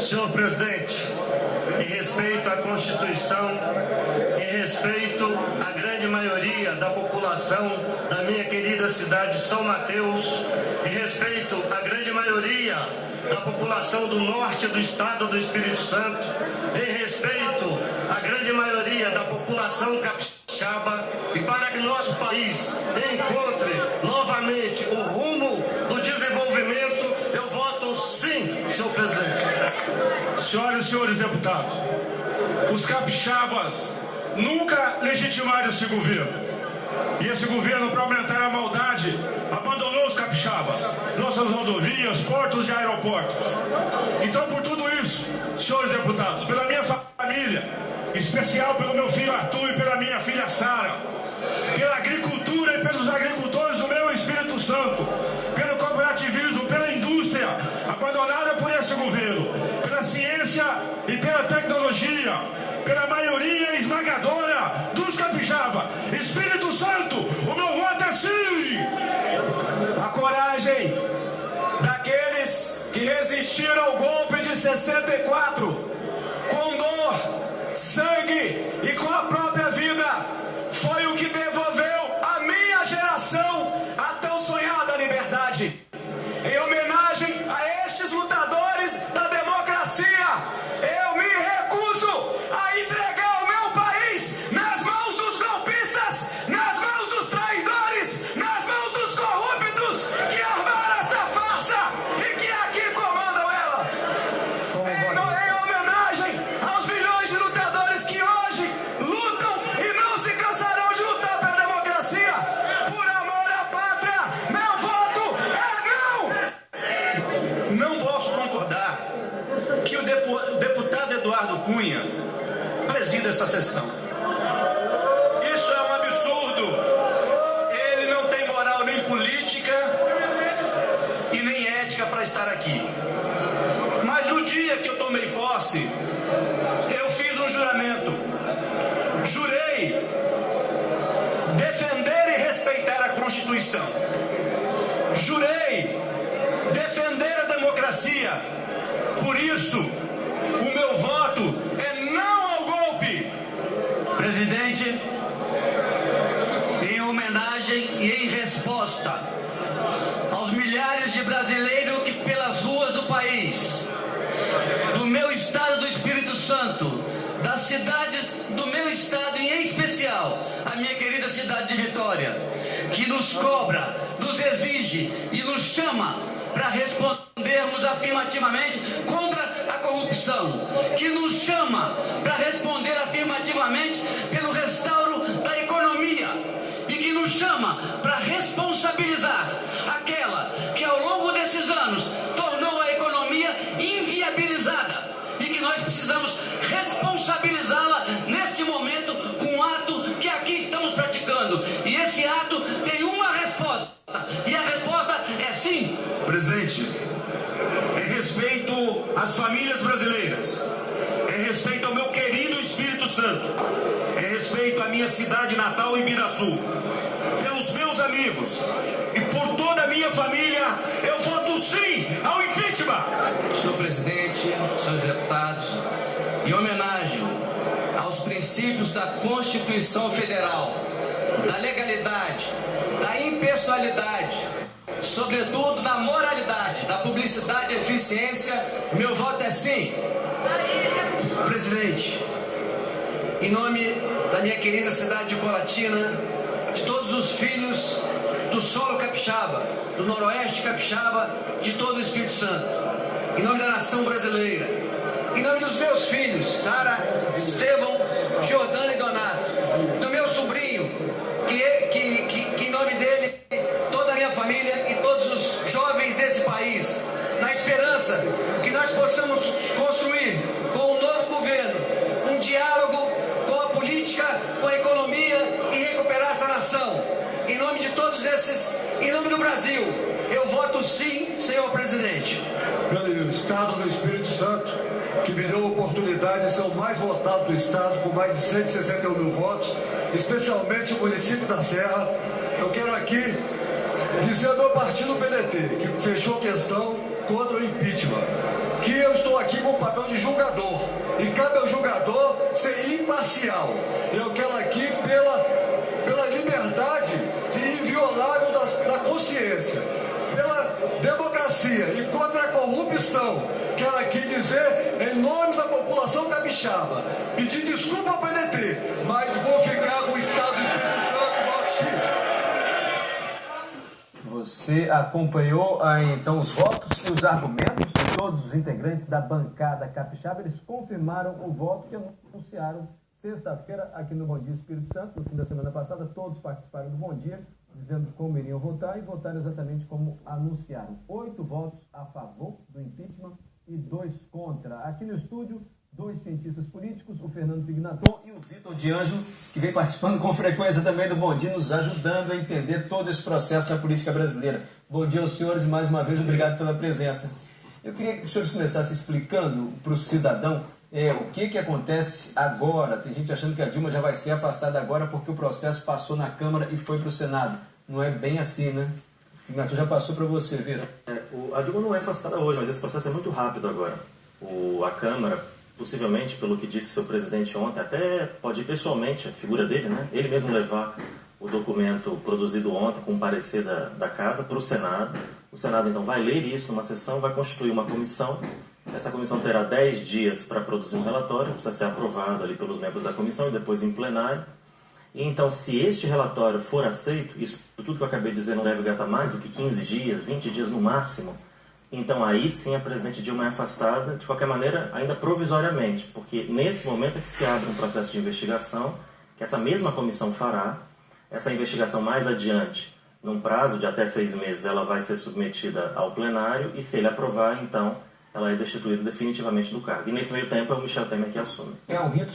Senhor presidente, em respeito à Constituição, em respeito à grande maioria da população da minha querida cidade de São Mateus, em respeito à grande maioria da população do norte do estado do Espírito Santo, em respeito à grande maioria da população capixaba, e para que nosso país encontre novamente o rumo do desenvolvimento, eu voto sim, senhor presidente. Senhoras e senhores deputados, os capixabas nunca legitimaram esse governo. E esse governo, para aumentar a maldade, abandonou os capixabas, nossas rodovias, portos e aeroportos. Então, por tudo isso, senhores deputados, pela minha família, em especial pelo meu filho Arthur e pela minha filha Sara, pela agricultura e pelos agricultores do meu Espírito Santo, pelo cooperativismo, pela indústria abandonada por esse governo, pela ciência e pela tecnologia, pela maioria esmagadora dos capixaba, Espírito Santo, o meu voto é sim! A coragem daqueles que resistiram ao golpe de 64, com dor, sangue e com a própria vida, foi o que devolveu à minha geração a tão sonhada liberdade. Em homenagem a estes lutadores da democracia, eu me recuso a entregar o meu país nas mãos dos golpistas, nas mãos dos traidores, nas mãos dos corruptos que armaram essa farsa e que aqui comandam ela. Em homenagem aos milhões de lutadores que hoje lutam e não se cansarão de lutar pela democracia, por amor à pátria, meu voto é não! Não posso concordar que o deputado Eduardo Cunha presida essa sessão. Isso é um absurdo. Ele não tem moral nem política e nem ética para estar aqui. Mas no dia que eu tomei posse, eu fiz um juramento. Jurei defender e respeitar a Constituição. Jurei defender a democracia. Por isso, o meu voto é não ao golpe. Presidente, em homenagem e em resposta aos milhares de brasileiros que pelas ruas do país, do meu estado do Espírito Santo, das cidades do meu estado e em especial a minha querida cidade de Vitória, que nos cobra, nos exige e nos chama para respondermos afirmativamente contra a corrupção, que nos chama para responder afirmativamente pelo restauro da economia e que nos chama para responsabilizar aquela que ao longo desses anos tornou a economia inviabilizada e que nós precisamos responsabilizá-la neste momento com um ato que aqui estamos praticando. E esse ato tem uma resposta, e a resposta é sim. Presidente, em respeito às famílias brasileiras, em respeito ao meu querido Espírito Santo, em respeito à minha cidade natal, Ibiraçu, pelos meus amigos e por toda a minha família, eu voto sim ao impeachment. Senhor presidente, senhores deputados, em homenagem aos princípios da Constituição Federal, da legalidade, da impessoalidade, sobretudo da moralidade, da publicidade e eficiência, meu voto é sim. Presidente, em nome da minha querida cidade de Colatina, de todos os filhos do solo capixaba, do noroeste capixaba, de todo o Espírito Santo, em nome da nação brasileira, em nome dos meus filhos, Sara, Estevão, Jordana e Donato, do meu sobrinho, que em nome dele, toda a minha família e todos os jovens desse país, na esperança que nós possamos construir com o novo governo um diálogo com a política, com a economia e recuperar essa nação. Em nome de todos esses, em nome do Brasil, eu voto sim, senhor presidente. Pelo estado do Espírito Santo, que me deu a oportunidade de ser o mais votado do estado, com mais de 161 mil votos, especialmente o município da Serra, eu quero aqui dizer ao meu partido PDT, que fechou questão contra o impeachment, que eu estou aqui com com o papel de julgador. E cabe ao julgador ser imparcial. Eu quero aqui, pela liberdade inviolável da consciência, pela democracia e contra a corrupção, quero aqui dizer, em nome da população capixaba, pedir desculpa ao PDT, mas vou ficar com o Estado do Espírito Santo, voto sim. Você acompanhou então os votos e os argumentos de todos os integrantes da bancada capixaba. Eles confirmaram o voto que anunciaram sexta-feira aqui no Bom Dia Espírito Santo. No fim da semana passada, todos participaram do Bom Dia, dizendo como iriam votar e votaram exatamente como anunciaram. 8 votos a favor do impeachment e 2 contra. Aqui no estúdio, 2 cientistas políticos, o Fernando Pignaton e o Vitor de Anjo, que vem participando com frequência também do Bom Dia, nos ajudando a entender todo esse processo da política brasileira. Bom dia aos senhores e mais uma vez obrigado pela presença. Eu queria que os senhores começassem explicando para o cidadão o que acontece agora. Tem gente achando que a Dilma já vai ser afastada agora porque o processo passou na Câmara e foi para o Senado. Não é bem assim, né? Pignaton, já passou para você, Vitor. A Dilma não é afastada hoje, mas esse processo é muito rápido agora. A Câmara, possivelmente, pelo que disse seu presidente ontem, até pode ir pessoalmente, a figura dele, né? Ele mesmo levar o documento produzido ontem com o parecer da Casa para o Senado. O Senado, então, vai ler isso numa sessão, vai constituir uma comissão. Essa comissão terá 10 dias para produzir um relatório, precisa ser aprovado ali pelos membros da comissão e depois em plenário. E então, se este relatório for aceito, isso tudo que eu acabei de dizer não deve gastar mais do que 15 dias, 20 dias no máximo, então aí sim a presidente Dilma é afastada, de qualquer maneira, ainda provisoriamente, porque nesse momento é que se abre um processo de investigação, que essa mesma comissão fará. Essa investigação mais adiante, num prazo de até 6 meses, ela vai ser submetida ao plenário e se ele aprovar, então, ela é destituída definitivamente do cargo. E nesse meio tempo é o Michel Temer que assume. É um rito